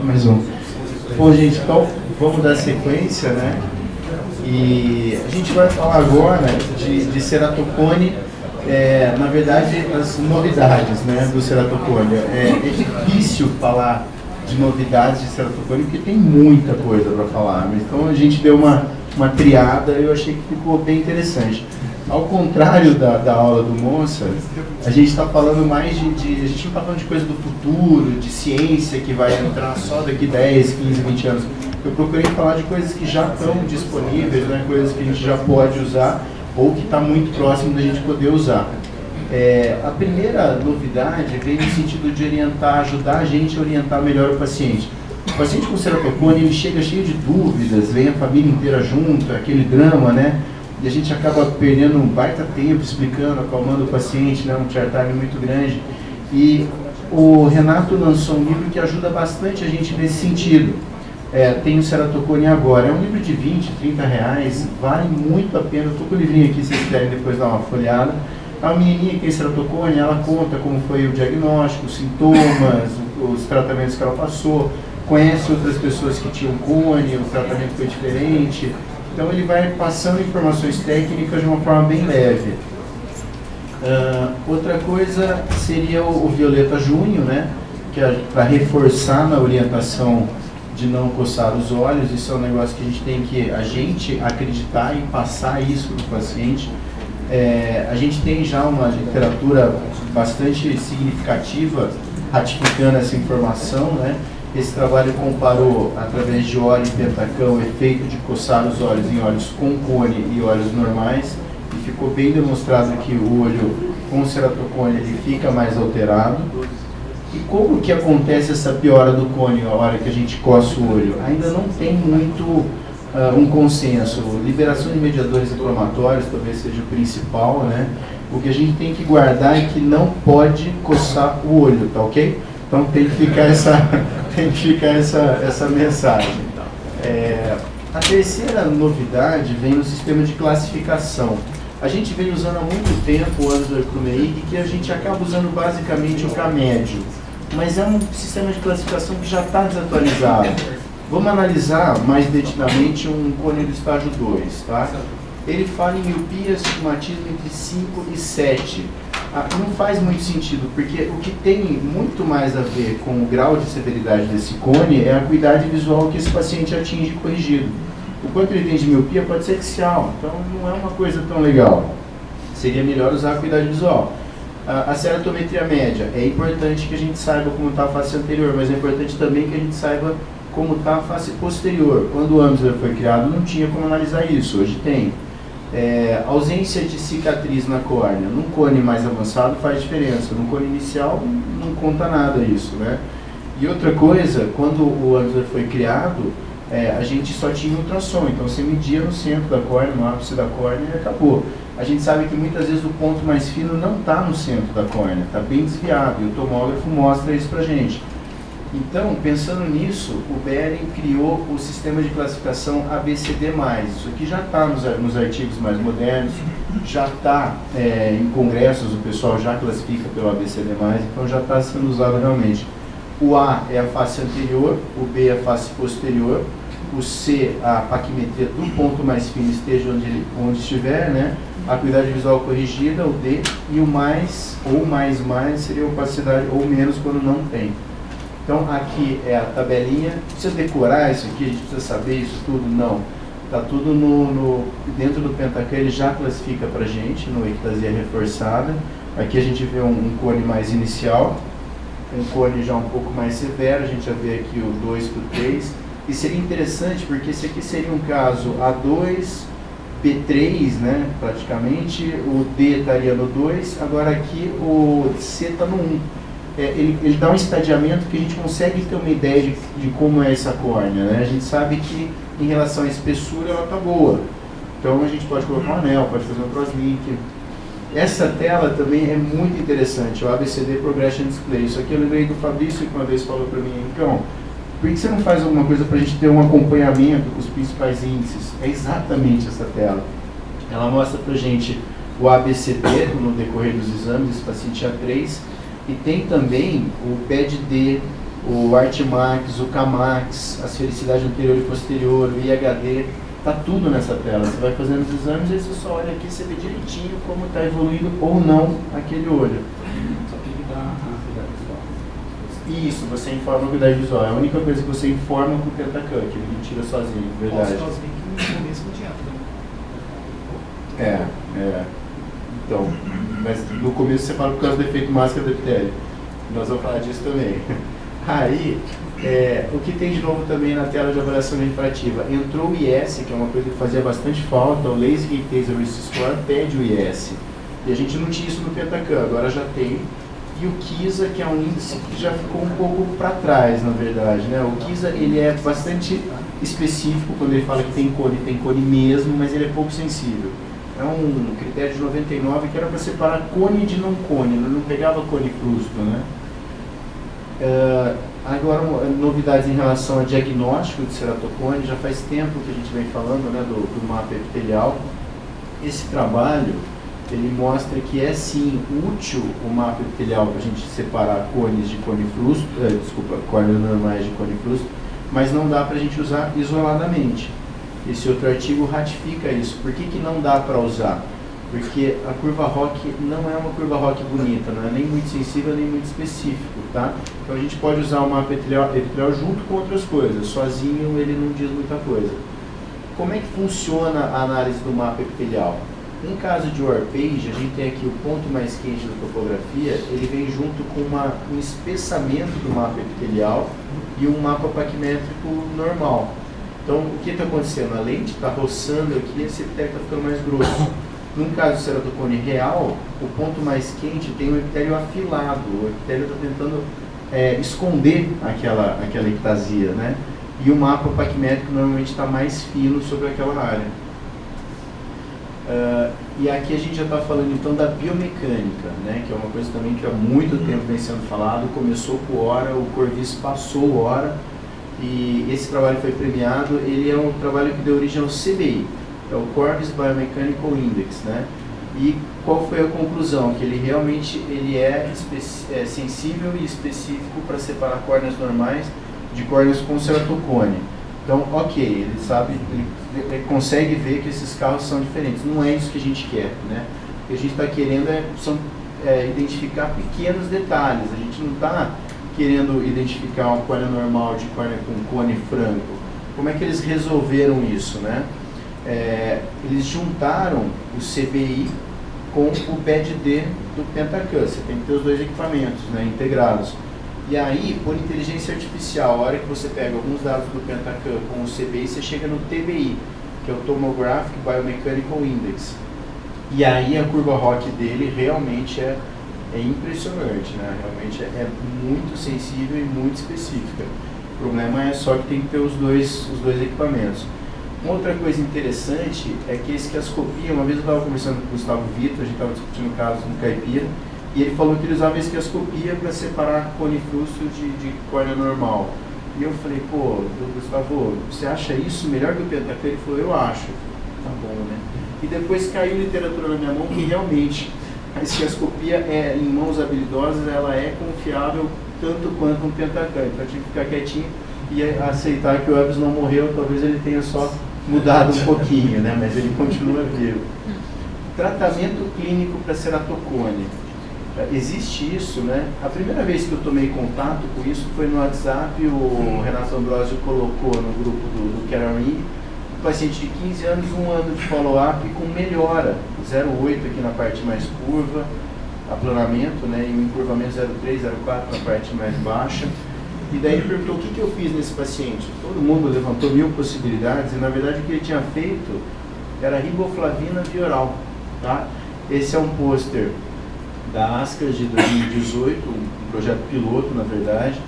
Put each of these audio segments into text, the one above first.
Mais um. Bom, gente, então vamos dar sequência, né? E a gente vai falar agora de ceratocone, na verdade, as novidades, né, do ceratocone. É difícil falar de novidades de ceratocone porque tem muita coisa para falar, mas então a gente deu uma triada e eu achei que ficou bem interessante. Ao contrário da aula do Monça, a gente está falando mais a gente não está falando de coisa do futuro, de ciência que vai entrar só daqui 10, 15, 20 anos. Eu procurei falar de coisas que já estão disponíveis, né, coisas que a gente já pode usar ou que está muito próximo da gente poder usar. A primeira novidade vem no sentido de orientar, ajudar a gente a orientar melhor o paciente. O paciente com ceratocone, ele chega cheio de dúvidas, vem a família inteira junto, aquele drama, né? E a gente acaba perdendo um baita tempo explicando, acalmando o paciente, né? Um chair time muito grande. E o Renato lançou um livro que ajuda bastante a gente nesse sentido. Tem o Ceratocone Agora. É um livro de 20, 30 reais, vale muito a pena. Eu estou com o livrinho aqui, se vocês quiserem depois dar uma folhada. A menininha que tem ceratocone, ela conta como foi o diagnóstico, os sintomas, os tratamentos que ela passou, conhece outras pessoas que tinham cone, o tratamento foi diferente. Então ele vai passando informações técnicas de uma forma bem leve. Outra coisa seria o Violeta Junho, né? Que é para reforçar na orientação de não coçar os olhos. Isso é um negócio que a gente tem que acreditar e passar isso para o paciente. A gente tem já uma literatura bastante significativa ratificando essa informação, né? Esse trabalho comparou, através de óleo e pentacão, o efeito de coçar os olhos em olhos com cone e olhos normais, e ficou bem demonstrado que o olho com ceratocone ele fica mais alterado. E como que acontece essa piora do cone na hora que a gente coça o olho? Ainda não tem muito um consenso. Liberação de mediadores inflamatórios talvez seja o principal, né? O que a gente tem que guardar é que não pode coçar o olho, tá ok? Então tem que ficar essa mensagem. A terceira novidade vem no sistema de classificação. A gente vem usando há muito tempo o Ansler-Crummeig, que a gente acaba usando basicamente o K-médio, mas é um sistema de classificação que já está desatualizado. Vamos analisar mais detidamente um cone do estágio 2, tá? Ele fala em miopia, astigmatismo entre 5 e 7. Não faz muito sentido, porque o que tem muito mais a ver com o grau de severidade desse cone é a acuidade visual que esse paciente atinge corrigido. O quanto ele tem de miopia pode ser axial, então não é uma coisa tão legal. Seria melhor usar a acuidade visual. A ceratometria média, é importante que a gente saiba como está a face anterior, mas é importante também que a gente saiba como está a face posterior. Quando o Amsler foi criado não tinha como analisar isso, hoje tem. Ausência de cicatriz na córnea, num cone mais avançado faz diferença, num cone inicial não conta nada isso, né? E outra coisa, quando o Amsler foi criado, a gente só tinha ultrassom, então você media no centro da córnea, no ápice da córnea e acabou. A gente sabe que muitas vezes o ponto mais fino não está no centro da córnea, está bem desviado, e o tomógrafo mostra isso pra gente. Então, pensando nisso, o Behring criou o sistema de classificação ABCD+. Isso aqui já está nos artigos mais modernos, já está em congressos, o pessoal já classifica pelo ABCD+, então já está sendo usado realmente. O A é a face anterior, o B é a face posterior, o C, a paquimetria do ponto mais fino esteja onde estiver, né? A acuidade visual corrigida, o D, e o mais ou mais seria opacidade ou menos quando não tem. Então aqui é a tabelinha. Precisa decorar isso aqui, a gente precisa saber isso tudo? Não. Está tudo dentro do Pentacam, ele já classifica para a gente no ectasia reforçada. Aqui a gente vê um cone mais inicial, um cone já um pouco mais severo, a gente já vê aqui o 2 para o 3. E seria interessante porque esse aqui seria um caso A2, B3, né, praticamente, o D estaria no 2, agora aqui o C está no 1. Ele dá um estadiamento que a gente consegue ter uma ideia de como é essa córnea, né? A gente sabe que em relação à espessura ela está boa, então a gente pode colocar um anel, pode fazer um crosslink. Essa tela também é muito interessante, o ABCD Progression Display. Isso aqui eu lembrei do Fabrício que uma vez falou para mim, então, por que você não faz alguma coisa para a gente ter um acompanhamento com os principais índices? É exatamente essa tela. Ela mostra para a gente o ABCD no decorrer dos exames, esse paciente A3, e tem também o PED-D, o Artmax, o Camax, as felicidades anterior e posterior, o IHD, tá tudo nessa tela. Você vai fazendo os exames e você só olha aqui e você vê direitinho como está evoluindo ou não aquele olho. Só tem que dar a cuidado visual. Isso, você informa a cuidado visual. É a única coisa que você informa com o Pentacan, que ele tira sozinho, verdade. Posso sozinho que no começo não adianta, né? Então, mas no começo você fala por causa do efeito máscara do epitélio. Nós vamos falar disso também. Aí, o que tem de novo também na tela de avaliação refrativa? Entrou o IS, que é uma coisa que fazia bastante falta, o Laser Taser Risk Score pede o IS. E a gente não tinha isso no Pentacan, agora já tem. E o KISA, que é um índice que já ficou um pouco para trás, na verdade, né? O KISA, ele é bastante específico, quando ele fala que tem cone mesmo, mas ele é pouco sensível. É um critério de 99 que era para separar cone de não cone, não pegava cone frusto, né? Agora, novidades em relação a diagnóstico de ceratocone, já faz tempo que a gente vem falando, né, do mapa epitelial. Esse trabalho, ele mostra que é sim útil o mapa epitelial para a gente separar cones de cone frusto, córneas normais de cone frusto, mas não dá para a gente usar isoladamente. Esse outro artigo ratifica isso. Por que não dá para usar? Porque a curva ROC não é uma curva ROC bonita, não é nem muito sensível nem muito específico, tá? Então a gente pode usar o mapa epitelial junto com outras coisas, sozinho ele não diz muita coisa. Como é que funciona a análise do mapa epitelial? Em caso de Warpage, a gente tem aqui o ponto mais quente da topografia, ele vem junto com um espessamento do mapa epitelial e um mapa paquimétrico normal. Então, o que está acontecendo? A lente está roçando aqui e esse epitélio está ficando mais grosso. No caso do ceratocone real, o ponto mais quente tem o epitélio afilado. O epitélio está tentando esconder aquela ectasia, né? E o mapa paquimétrico normalmente está mais fino sobre aquela área. E aqui a gente já está falando então da biomecânica, né? Que é uma coisa também que há muito tempo vem sendo falado. Começou com o HORA, o Corvis passou o HORA. E esse trabalho foi premiado. Ele é um trabalho que deu origem ao CBI, é o Corvis Biomechanical Index, né? E qual foi a conclusão? Que ele realmente é sensível e específico para separar córneas normais de córneas com ceratocone. Então, ok, ele sabe, ele consegue ver que esses carros são diferentes. Não é isso que a gente quer, né? O que a gente está querendo é identificar pequenos detalhes. A gente não está querendo identificar uma córnea normal de córnea com cone franco. Como é que eles resolveram isso, né? Eles juntaram o CBI com o BED-D do Pentacan. Você tem que ter os dois equipamentos, né, integrados. E aí, por inteligência artificial, a hora que você pega alguns dados do Pentacan com o CBI, você chega no TBI, que é o Tomographic Biomechanical Index. E aí a curva ROC dele realmente é impressionante, né? Realmente é muito sensível e muito específica. O problema é só que tem que ter os dois equipamentos. Uma outra coisa interessante é que a esquiascopia, uma vez eu estava conversando com o Gustavo Vitor, a gente estava discutindo casos no Caipira, e ele falou que ele usava a esquiascopia para separar cone frusto de córnea normal. E eu falei, pô, Gustavo, você acha isso melhor que o Pentacan? Ele falou, eu acho. Tá bom, né? E depois caiu literatura na minha mão que realmente a esquiascopia em mãos habilidosas, ela é confiável tanto quanto um Pentacan. Então eu tive que ficar quietinho e aceitar que o Elvis não morreu, talvez ele tenha só mudado um pouquinho, né? Mas ele continua vivo. Tratamento clínico para ceratocone. Existe isso, né? A primeira vez que eu tomei contato com isso foi no WhatsApp, o Renato Ambrosio colocou no grupo do CareRE, um paciente de 15 anos, 1 ano de follow-up com melhora, 0,8 aqui na parte mais curva, aplanamento, né? E um encurvamento 0,3, 0,4 na parte mais baixa. E daí ele perguntou o que eu fiz nesse paciente. Todo mundo levantou 1000 possibilidades e na verdade o que ele tinha feito era riboflavina via oral, tá? Esse é um pôster da ASCAS de 2018, um projeto piloto na verdade.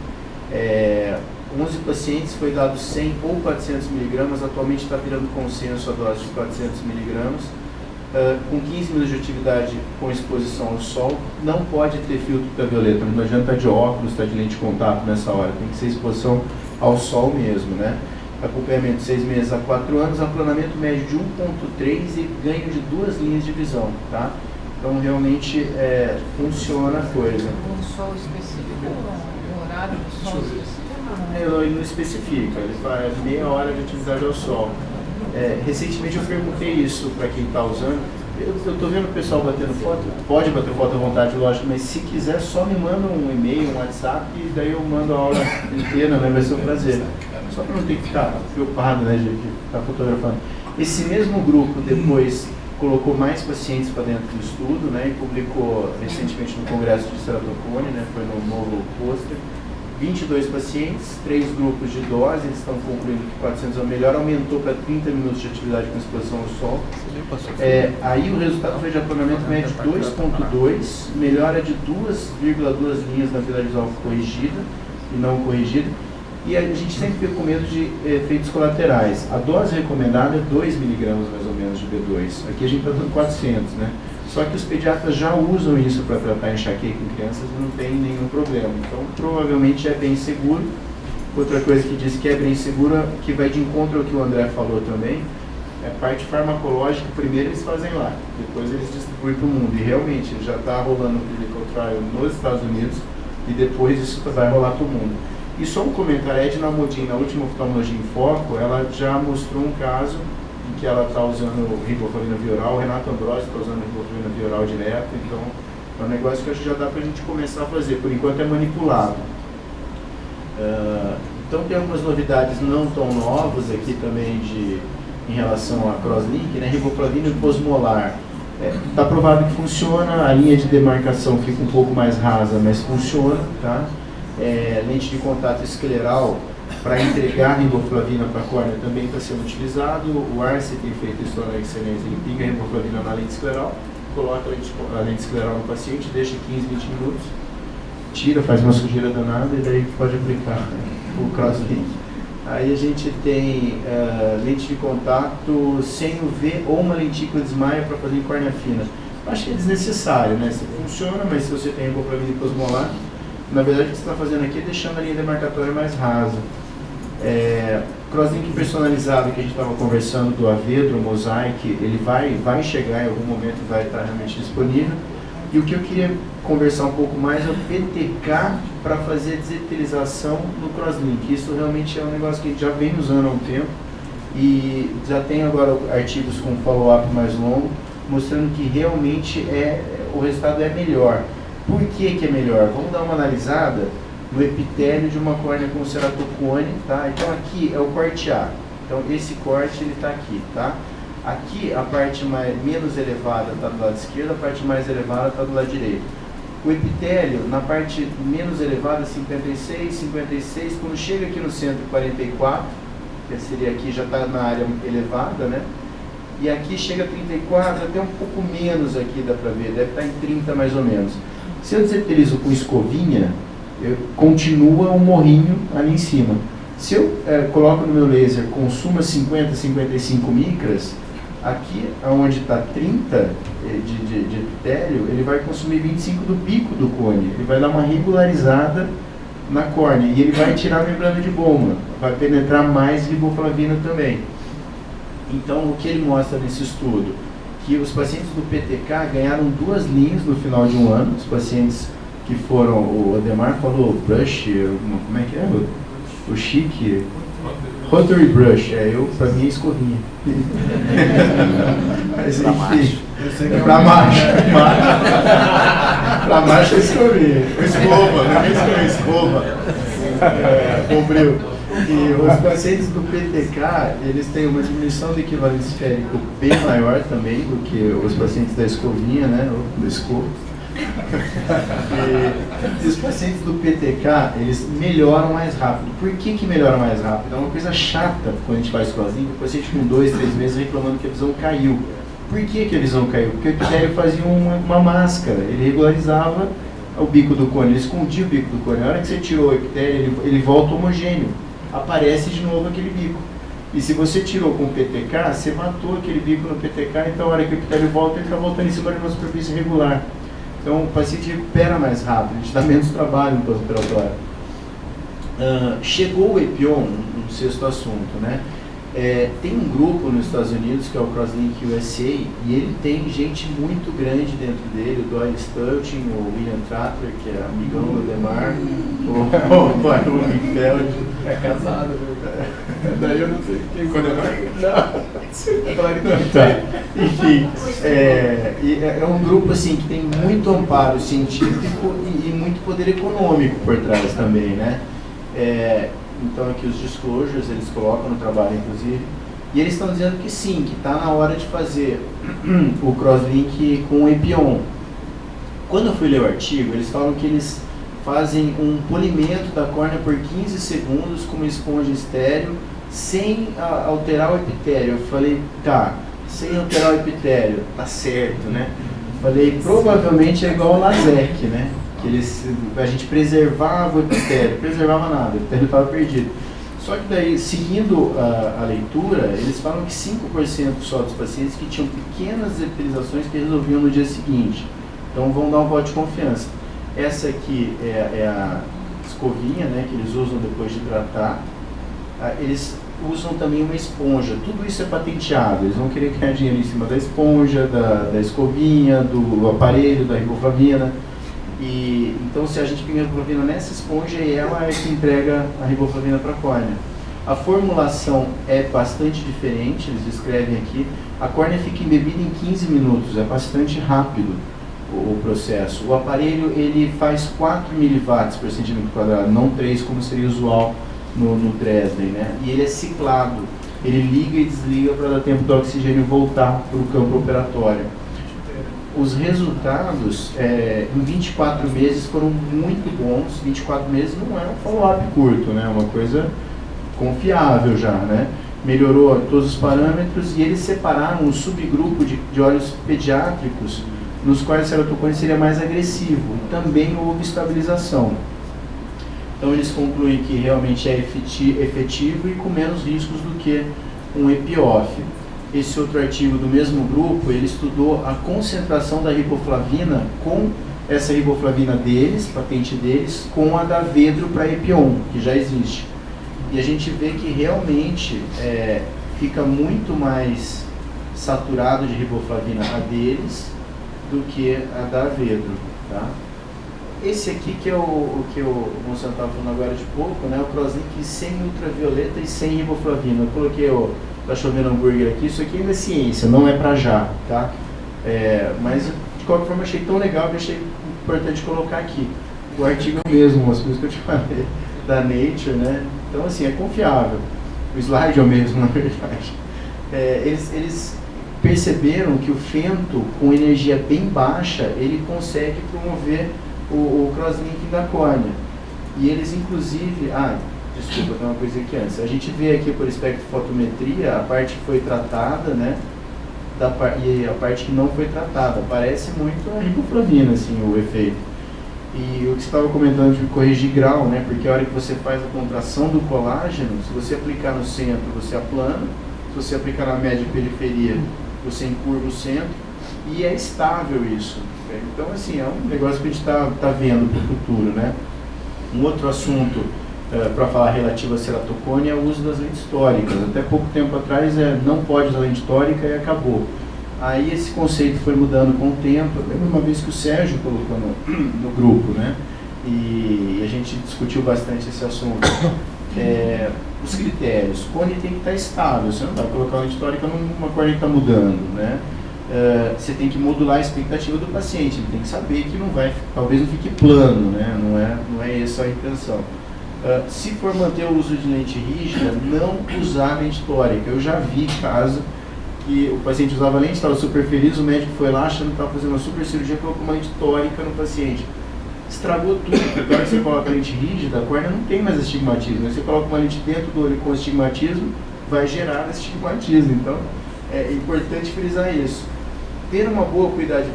11 pacientes, foi dado 100 ou 400 miligramas, atualmente está virando consenso a dose de 400 miligramas. Com 15 minutos de atividade com exposição ao sol, não pode ter filtro ultravioleta, não adianta estar de óculos, estar de lente de contato nessa hora, tem que ser exposição ao sol mesmo, né? Acompanhamento de 6 meses a 4 anos, aplanamento médio de 1,3 e ganho de 2 linhas de visão, tá? Então realmente funciona a coisa. Um sol específico, um horário do sol específico? Ele não especifica, ele faz meia hora de atividade ao sol. Recentemente eu perguntei isso para quem está usando. Eu estou vendo o pessoal batendo foto, pode bater foto à vontade, lógico, mas se quiser só me manda um e-mail, um WhatsApp, e daí eu mando a aula inteira, né? Vai ser um prazer. Só para não ter que ficar preocupado, né, de ficar fotografando. Esse mesmo grupo depois colocou mais pacientes para dentro do estudo, né, e publicou recentemente no Congresso de Ceratocone, né, foi no novo pôster. 22 pacientes, 3 grupos de dose, eles estão concluindo que 400 é o melhor, aumentou para 30 minutos de atividade com exposição ao sol. Aí o resultado foi de aplanamento médio 2.2, melhora de 2,2 linhas na atividade visual corrigida e não corrigida. E a gente sempre fica com medo de efeitos colaterais. A dose recomendada é 2 mg mais ou menos de B2. Aqui a gente está dando 400, né? Só que os pediatras já usam isso para tratar enxaqueca em crianças e não tem nenhum problema. Então, provavelmente é bem seguro. Outra coisa que diz que é bem segura, que vai de encontro ao que o André falou também, é a parte farmacológica. Primeiro eles fazem lá, depois eles distribuem para o mundo. E realmente já está rolando o clinical trial nos Estados Unidos e depois isso vai rolar para o mundo. E só um comentário, a Edna Modin, na última oftalmologia em foco, ela já mostrou um caso em que ela está usando riboflavina via oral, o Renato Ambrosio está usando riboflavina via oral direto, então é um negócio que eu acho que já dá para a gente começar a fazer, por enquanto é manipulado. Então tem algumas novidades não tão novas aqui também em relação a crosslink, né? Riboflavina posmolar. Está provado que funciona, a linha de demarcação fica um pouco mais rasa, mas funciona, tá? Lente de contato escleral para entregar riboflavina para a córnea também está sendo utilizado. O Arce tem feito isso na excelência, ele pinga a riboflavina na lente escleral, coloca a lente escleral no paciente, deixa 15, 20 minutos, tira, faz uma sujeira danada e daí pode aplicar o crosslink. Aí a gente tem lente de contato sem UV ou uma lentícula de Smaia para fazer em córnea fina. Acho que é desnecessário, né? Funciona, mas se você tem riboflavina posmolar, na verdade o que você está fazendo aqui é deixando a linha demarcatória mais rasa. Crosslink personalizado que a gente estava conversando do Avedro, Mosaic, ele vai chegar em algum momento, vai estar realmente disponível. E o que eu queria conversar um pouco mais é o PTK para fazer deseterização no crosslink. Isso realmente é um negócio que a gente já vem usando há um tempo e já tem agora artigos com follow-up mais longo, mostrando que realmente o resultado é melhor. Por que é melhor? Vamos dar uma analisada no epitélio de uma córnea com ceratocone, tá? Então aqui é o corte A. Então esse corte ele está aqui, tá? Aqui a parte menos elevada está do lado esquerdo, a parte mais elevada está do lado direito. O epitélio na parte menos elevada 56, 56, quando chega aqui no centro 44, que seria aqui já está na área elevada, né? E aqui chega a 34, até um pouco menos aqui dá para ver, deve estar em 30 mais ou menos. Se eu deseterizo com escovinha, continua um morrinho ali em cima. Se eu coloco no meu laser, consuma 50, 55 micras, aqui onde está 30 de epitélio, ele vai consumir 25 do bico do cone. Ele vai dar uma regularizada na córnea e ele vai tirar a membrana de Bowman. Vai penetrar mais riboflavina também. Então, o que ele mostra nesse estudo? Que os pacientes do PTK ganharam 2 linhas no final de um ano. Os pacientes que foram, o Ademar falou brush, como é que é? O chique, rotary brush, pra mim é escovinha. Mas enfim, pra macho. Pra macho é escovinha. Escova, não é escova. Bombril. E os pacientes do PTK, eles têm uma diminuição do equivalente esférico bem maior também do que os pacientes da escovinha, né, ou do escova. E os pacientes do PTK, eles melhoram mais rápido. Por que melhoram mais rápido? É uma coisa chata quando a gente faz crosslink, o paciente com 2, 3 meses reclamando que a visão caiu. Por que a visão caiu? Porque o epitélio fazia uma máscara, ele regularizava o bico do cone, ele escondia o bico do cone. Na hora que você tirou o epitélio, ele volta homogêneo. Aparece de novo aquele bico. E se você tirou com o PTK, você matou aquele bico no PTK, então a hora que o epitélio volta, ele está voltando em cima de uma superfície regular. Então o paciente recupera mais rápido, a gente dá menos trabalho no pós-operatório. Chegou o Epion, um sexto assunto, né? Tem um grupo nos Estados Unidos que é o CrossLink USA e ele tem gente muito grande dentro dele, o Doyle Stulting, o William Tratter, que é amigão do Demar, o Baruch Feld. É casado, viu? Daí eu não sei quem foi. Não. Enfim, é um grupo assim que tem muito amparo científico e muito poder econômico por trás também, né? Então aqui os disclosures eles colocam no trabalho inclusive, e eles estão dizendo que sim, que está na hora de fazer o crosslink com o Epion. Quando eu fui ler o artigo, eles falam que eles fazem um polimento da córnea por 15 segundos com uma esponja estéreo, sem alterar o epitélio. Eu falei, tá, sem alterar o epitélio, tá certo, né? Falei, provavelmente é igual ao LASEK, né? Que a gente preservava o epitélio, preservava nada, o epitélio estava perdido. Só que daí, seguindo a leitura, eles falam que 5% só dos pacientes que tinham pequenas epitelizações que resolviam no dia seguinte. Então vão dar um voto de confiança. Essa aqui é a escovinha, né, que eles usam depois de tratar. Eles usam também uma esponja. Tudo isso é patenteado. Eles vão querer ganhar dinheiro em cima da esponja, da escovinha, do aparelho, da riboflavina. Então, se a gente pinga a riboflavina nessa esponja, ela é que entrega a riboflavina para a córnea. A formulação é bastante diferente, eles descrevem aqui. A córnea fica embebida em 15 minutos, é bastante rápido o processo. O aparelho ele faz 4 miliwatts por centímetro quadrado, não 3 como seria usual no Dresden, né? E ele é ciclado, ele liga e desliga para dar tempo do oxigênio voltar para o campo operatório. Os resultados em 24 meses foram muito bons. 24 meses não é um follow-up curto, né? É uma coisa confiável já, né? Melhorou todos os parâmetros e eles separaram um subgrupo de olhos pediátricos nos quais a ceratocone seria mais agressivo. Também houve estabilização. Então eles concluem que realmente é efetivo e com menos riscos do que um EPIOF. Esse outro artigo do mesmo grupo, ele estudou a concentração da riboflavina com essa riboflavina deles, patente deles, com a da Vedro para Epion, que já existe. E a gente vê que realmente fica muito mais saturado de riboflavina a deles do que a da Vedro, tá? Esse aqui que é o que o Monsanto estava falando agora de pouco, né? O crosslink sem ultravioleta e sem riboflavina. Eu coloquei tá chovendo hambúrguer aqui, isso aqui ainda é ciência, não é pra já, tá? Mas de qualquer forma achei tão legal que achei importante colocar aqui. O artigo é o mesmo, as coisas que eu te falei, da Nature, né? Então assim, é confiável. O slide é o mesmo, na verdade. Eles perceberam que o fento com energia bem baixa, ele consegue promover o crosslink da córnea. E eles inclusive... desculpa, tem uma coisa aqui antes. A gente vê aqui por espectrofotometria a parte que foi tratada, né? E a parte que não foi tratada. Parece muito a riboflavina, assim, o efeito. E o que você estava comentando de corrigir grau, né? Porque a hora que você faz a contração do colágeno, se você aplicar no centro, você aplana. Se você aplicar na média e periferia, você encurva o centro. E é estável isso. Então, assim, é um negócio que a gente está vendo para o futuro, né? Um outro assunto para falar relativo à ceratocone é o uso das lentes tóricas. Até pouco tempo atrás não pode usar lente tórica e acabou. Aí esse conceito foi mudando com o tempo. Eu lembro uma vez que o Sérgio colocou no grupo, né? E a gente discutiu bastante esse assunto. Os critérios. Cone tem que estar estável. Você não vai colocar lente tórica numa córnea que está mudando, né? Você tem que modular a expectativa do paciente. Ele tem que saber que talvez não fique plano, né? Não é essa a intenção. Se for manter o uso de lente rígida, não usar lente tórica. Eu já vi caso que o paciente usava lente, estava super feliz, o médico foi lá achando que estava fazendo uma super cirurgia, colocou uma lente tórica no paciente. Estragou tudo, porque agora você coloca a lente rígida, a córnea não tem mais astigmatismo. Você coloca uma lente dentro do olho com astigmatismo, vai gerar astigmatismo. Então, é importante frisar isso. Ter uma boa cuidado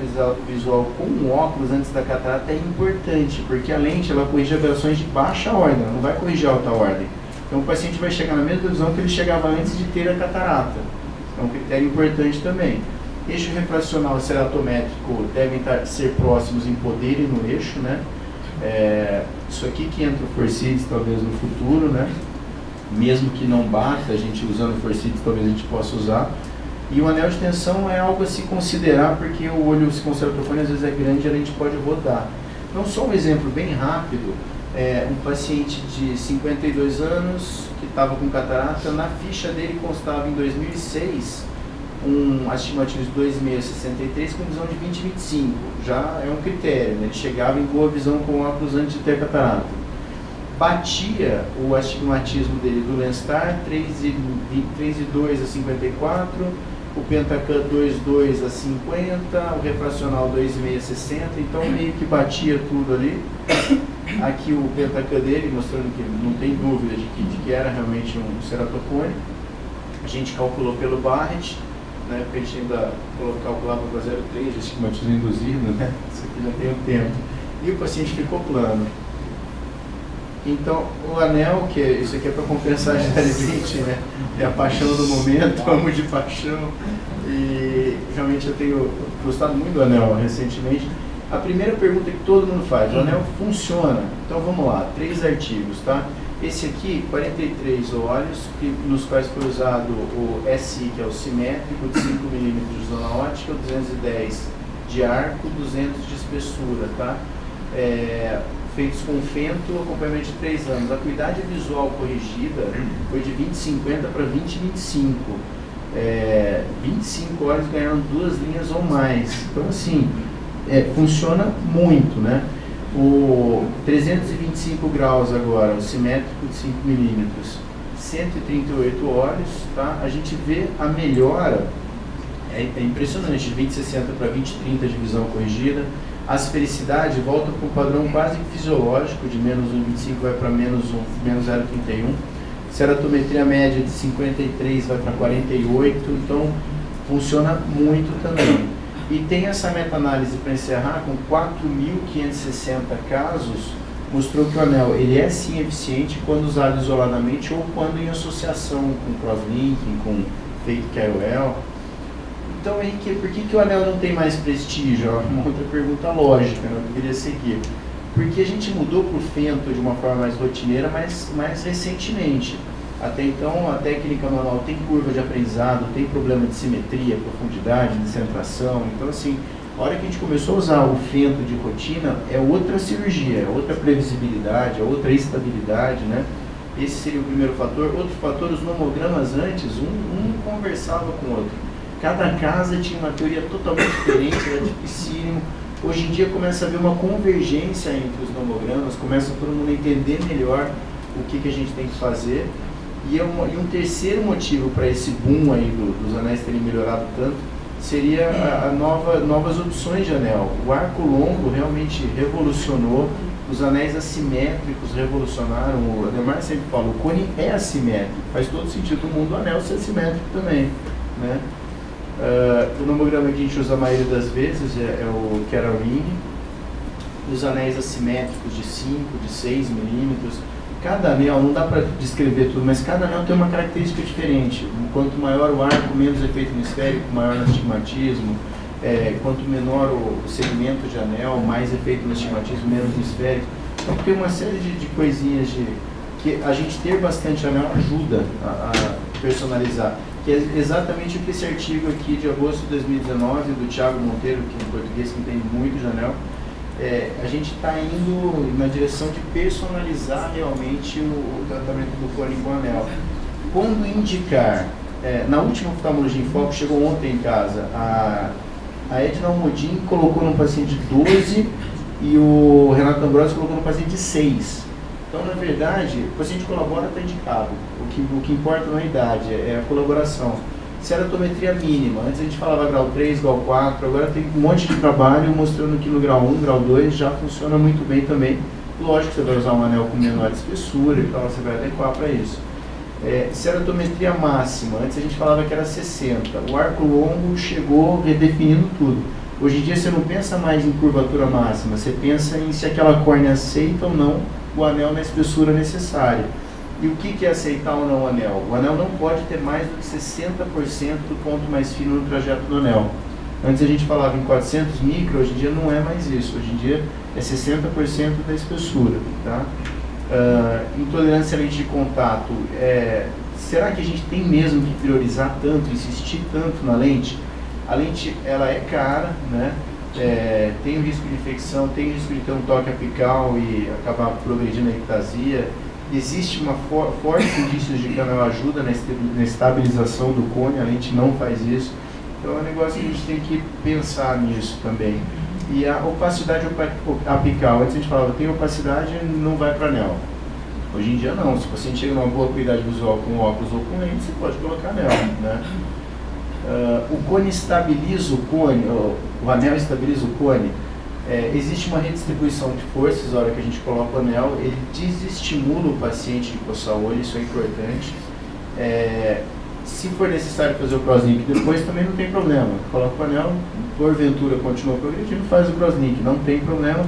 visual com o óculos antes da catarata é importante, porque a lente ela corrige aberrações de baixa ordem, ela não vai corrigir alta ordem. Então o paciente vai chegar na mesma visão que ele chegava antes de ter a catarata. É um critério importante também. Eixo refracional e ceratométrico devem ser próximos em poder e no eixo, né? Isso aqui que entra o Forcides talvez no futuro, né? mesmo que não bata, a gente usando forceps talvez a gente possa usar. E o anel de tensão é algo a se considerar, porque o olho com ceratofone às vezes é grande e a gente pode rodar. Então, só um exemplo bem rápido, um paciente de 52 anos que estava com catarata, na ficha dele constava em 2006 um astigmatismo de 2,663 com visão de 20/25, já é um critério, né? Ele chegava em boa visão com óculos antes de ter catarata. Batia o astigmatismo dele do Lenstar 3,2 a 54, o Pentacan 2,2 a 50, o refracional 2,6 a 60, então meio que batia tudo ali. Aqui o Pentacan dele mostrando que não tem dúvida de que era realmente um ceratofone. A gente calculou pelo Barrett, né, porque a gente ainda calculava para 0,3 de astigmatismo induzido, né? Isso aqui já tem um tempo. E o paciente ficou plano. Então, o anel, isso aqui é para compensar a GL20, né? É a paixão do momento, amo de paixão. E realmente eu tenho gostado muito do anel recentemente. A primeira pergunta que todo mundo faz, o anel funciona? Então vamos lá, 3 artigos, tá? Esse aqui, 43 olhos, nos quais foi usado o SI, que é o simétrico, de 5 mm de zona ótica, 210 de arco, 200 de espessura, tá? Feitos com fento, acompanhamento de 3 anos. A acuidade visual corrigida foi de 20/50 para 20/25. 25 olhos ganharam 2 linhas ou mais. Então, assim, funciona muito, né? O 325 graus agora, o simétrico de 5 mm, 138 olhos, tá? A gente vê a melhora, é impressionante, de 20/60 para 20/30 de visão corrigida. A asfericidade volta para um padrão quase fisiológico, de menos 1,25 vai para menos 0,31. Ceratometria média de 53 vai para 48, então funciona muito também. E tem essa meta-análise para encerrar, com 4.560 casos, mostrou que o anel ele é sim eficiente quando usado isoladamente ou quando em associação com crosslinking, com fake KOL. Então, Henrique, por que o anel não tem mais prestígio? Uma outra pergunta lógica, né? Eu queria seguir. Porque a gente mudou para o fento de uma forma mais rotineira, mas mais recentemente. Até então, a técnica manual tem curva de aprendizado, tem problema de simetria, profundidade, descentração. Então, assim, a hora que a gente começou a usar o fento de rotina, é outra cirurgia, é outra previsibilidade, é outra estabilidade, né? Esse seria o primeiro fator. Outro fator, os nomogramas antes, um conversava com o outro. Cada casa tinha uma teoria totalmente diferente, era dificílimo. Hoje em dia começa a haver uma convergência entre os nomogramas, começa todo mundo a entender melhor o que a gente tem que fazer. E um terceiro motivo para esse boom aí dos anéis terem melhorado tanto seria novas opções de anel. O arco longo realmente revolucionou, os anéis assimétricos revolucionaram. O Ademar sempre fala, o cone é assimétrico, faz todo sentido no mundo o anel ser assimétrico também, né? O nomograma que a gente usa a maioria das vezes é o Keraline, os anéis assimétricos de 5, de 6 milímetros. Cada anel, não dá para descrever tudo, mas cada anel tem uma característica diferente. Quanto maior o arco, menos efeito no esférico, maior no astigmatismo. Quanto menor o segmento de anel, mais efeito no astigmatismo, menos no esférico. Então tem uma série de coisinhas que a gente ter bastante anel ajuda a personalizar. Que é exatamente o que esse artigo aqui de agosto de 2019, do Thiago Monteiro, que é um português que entende muito de anel, a gente está indo na direção de personalizar realmente o tratamento do cone com anel. Quando indicar, na última oftalmologia em foco, chegou ontem em casa, a Edna Almodin colocou num paciente de 12 e o Renato Ambrosio colocou num paciente de 6. Então, na verdade, o paciente colabora, está indicado. O que importa não é a idade, é a colaboração. Ceratometria mínima. Antes a gente falava grau 3, grau 4, agora tem um monte de trabalho mostrando que no grau 1, grau 2 já funciona muito bem também. Lógico que você vai usar um anel com menor espessura, então você vai adequar para isso. Ceratometria máxima. Antes a gente falava que era 60. O arco longo chegou redefinindo tudo. Hoje em dia você não pensa mais em curvatura máxima, você pensa em se aquela córnea aceita ou não o anel na espessura necessária. E o que é aceitar ou não o anel? O anel não pode ter mais do que 60% do ponto mais fino no trajeto do anel. Antes a gente falava em 400 micro, hoje em dia não é mais isso. Hoje em dia é 60% da espessura, tá? Intolerância à lente de contato, será que a gente tem mesmo que priorizar tanto, insistir tanto na lente? A lente, ela é cara, né? Tem o risco de infecção, tem o risco de ter um toque apical e acabar progredindo a ectasia. Existe uma fortes indícios de que ela ajuda na estabilização do cone, a lente não faz isso. Então é um negócio que a gente tem que pensar nisso também. E a opacidade apical, antes a gente falava, tem opacidade, não vai para anel. Hoje em dia não, se você chega numa boa qualidade visual com óculos ou com lente, você pode colocar anel, né? O cone estabiliza o cone, o anel estabiliza o cone. Existe uma redistribuição de forças na hora que a gente coloca o anel, ele desestimula o paciente de coçar o olho, isso é importante. Se for necessário fazer o crosslink depois, também não tem problema. Coloca o anel, porventura continua progredindo, faz o crosslink, não tem problema.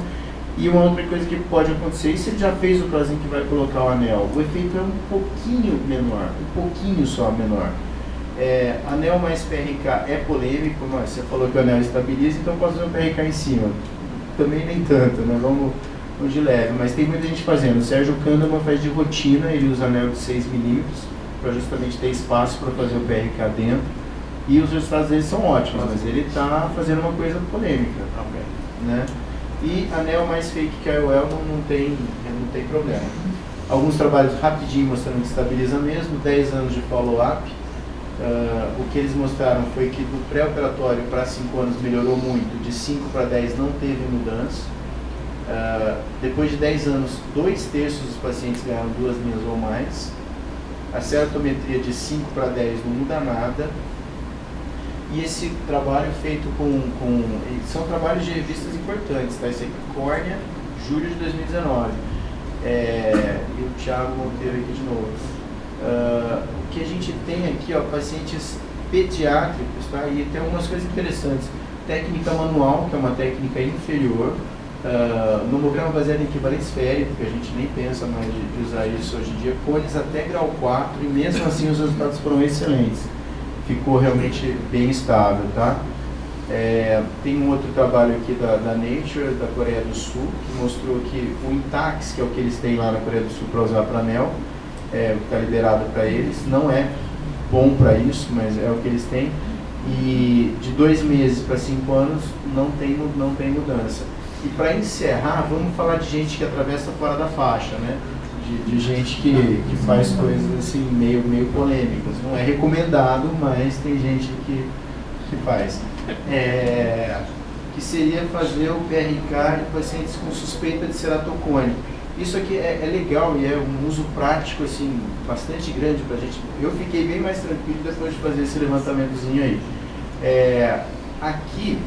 E uma outra coisa que pode acontecer, se ele já fez o crosslink e vai colocar o anel, o efeito é um pouquinho menor, um pouquinho só menor. Anel mais PRK é polêmico, mas você falou que o anel estabiliza, então posso fazer um PRK em cima. Também nem tanto, né? Vamos de leve, mas tem muita gente fazendo. O Sérgio Kahneman faz de rotina, ele usa anel de 6 milímetros para justamente ter espaço para fazer o PRK dentro. E os resultados dele são ótimos, mas ele está fazendo uma coisa polêmica, né? E anel mais fake que a IOL não tem problema. Alguns trabalhos rapidinho mostrando que estabiliza mesmo, 10 anos de follow-up. O que eles mostraram foi que do pré-operatório para 5 anos melhorou muito, de 5 para 10 não teve mudança. Depois de 10 anos, 2/3 dos pacientes ganharam 2 linhas ou mais. A ceratometria de 5 para 10 não muda nada. E esse trabalho feito são trabalhos de revistas importantes, tá? Esse aqui, Córnea, julho de 2019. E o Thiago Monteiro aqui de novo. O que a gente tem aqui, pacientes pediátricos, tá? E tem algumas coisas interessantes. Técnica manual, que é uma técnica inferior. Nomograma baseado em equivalente esférico, que a gente nem pensa mais de usar isso hoje em dia. Cones até grau 4, e mesmo assim os resultados foram excelentes. Ficou realmente bem estável, tá? Tem um outro trabalho aqui da Nature, da Coreia do Sul, que mostrou que o Intax, que é o que eles têm lá na Coreia do Sul para usar para anel, que está liberado para eles, não é bom para isso, mas é o que eles têm. E de 2 meses para 5 anos não tem mudança. E para encerrar, vamos falar de gente que atravessa fora da faixa, né? De gente que faz coisas assim meio polêmicas. Não é recomendado, mas tem gente que faz. Que seria fazer o PRK em pacientes com suspeita de ceratocone. Isso aqui é legal e é um uso prático assim, bastante grande para a gente. Eu fiquei bem mais tranquilo depois de fazer esse levantamentozinho aí. Aqui,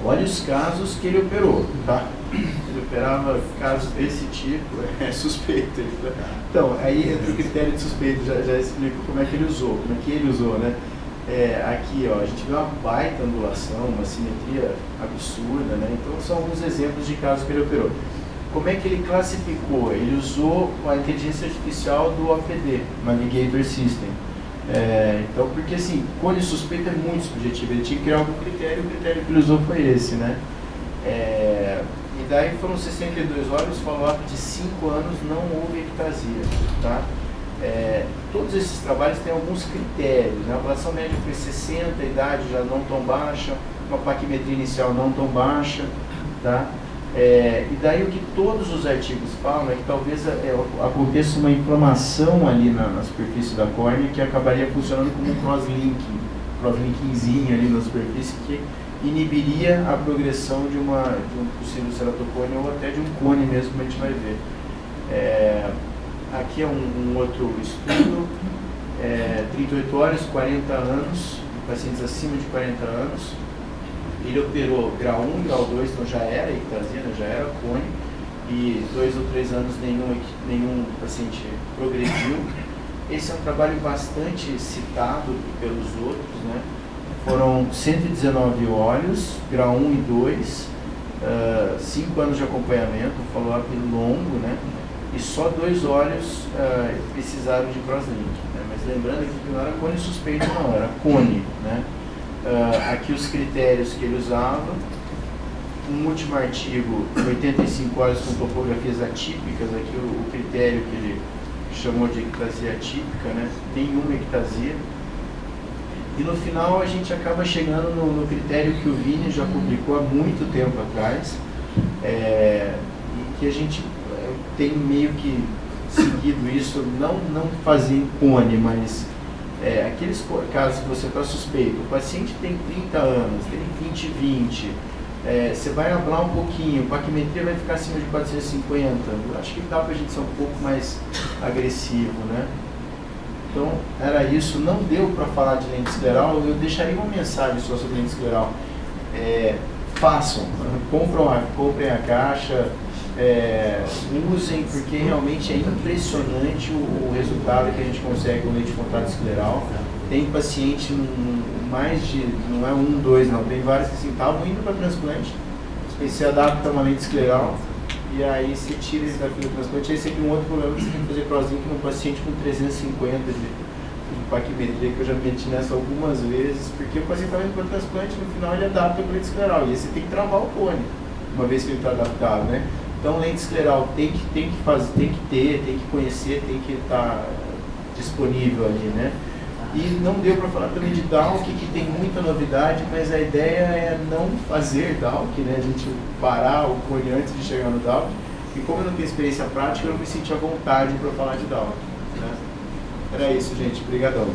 olha os casos que ele operou, tá? Ele operava casos desse tipo, suspeito. Então, aí entra o critério de suspeito, já explico como é que ele usou, né? Aqui, a gente vê uma baita angulação, uma simetria absurda, né? Então, são alguns exemplos de casos que ele operou. Como é que ele classificou? Ele usou a inteligência artificial do OPD, Navigator System. Então, porque assim, cone suspeito é muito subjetivo, ele tinha que criar algum critério, o critério que ele usou foi esse, né? E daí foram 62 olhos, follow-up de 5 anos, não houve ectasia, tá? Todos esses trabalhos têm alguns critérios, né? A ablação média foi 60, a idade já não tão baixa, uma paquimetria inicial não tão baixa, tá? E daí o que todos os artigos falam é que talvez aconteça uma inflamação ali na superfície da córnea que acabaria funcionando como um crosslinkingzinho ali na superfície que inibiria a progressão de um possível ceratocone ou até de um cone mesmo, como a gente vai ver. Aqui é um outro estudo, 38 horas, 40 anos, pacientes acima de 40 anos. Ele operou grau 1, grau 2, então já era ectasia, já era cone, e 2 ou 3 anos nenhum paciente progrediu. Esse é um trabalho bastante citado pelos outros, né? Foram 119 olhos, grau 1 e 2, 5 anos de acompanhamento, um follow-up longo, né? E só 2 olhos precisaram de crosslink, né? Mas lembrando aqui que não era cone suspeito, não, era cone, né? Aqui os critérios que ele usava, um último artigo, 85 horas com topografias atípicas, aqui o critério que ele chamou de ectasia atípica, né? Nenhuma ectasia. E no final a gente acaba chegando no critério que o Vini já publicou há muito tempo atrás, e que a gente tem meio que seguido isso, não fazer em cone, mas aqueles casos que você está suspeito, o paciente tem 30 anos, tem 20, você vai hablar um pouquinho, a paquimetria vai ficar acima de 450, eu acho que dá para a gente ser um pouco mais agressivo, né? Então, era isso. Não deu para falar de lente escleral, eu deixaria uma mensagem só sobre lente escleral. Façam, comprem a caixa, usem, porque realmente é impressionante o resultado que a gente consegue com lente de contato escleral. Tem paciente, mais de, não é 1, 2, não, tem vários que estavam indo para transplante, você adapta uma lente escleral, e aí você tira esse da fila do transplante. Aí você tem um outro problema que você tem que fazer crosslink num paciente com 350 de paquimetria, que eu já meti nessa algumas vezes, porque o paciente está indo para o transplante, no final ele adapta a lente escleral, e aí você tem que travar o cone, uma vez que ele está adaptado, né? Então, lente escleral tem que ter, tem que conhecer, tem que estar disponível ali, né? E não deu para falar também de DALK, que tem muita novidade, mas a ideia é não fazer DALK, né? A gente parar o cone antes de chegar no DALK. E como eu não tenho experiência prática, eu não me senti à vontade para falar de DALK, né? Era isso, gente. Obrigadão.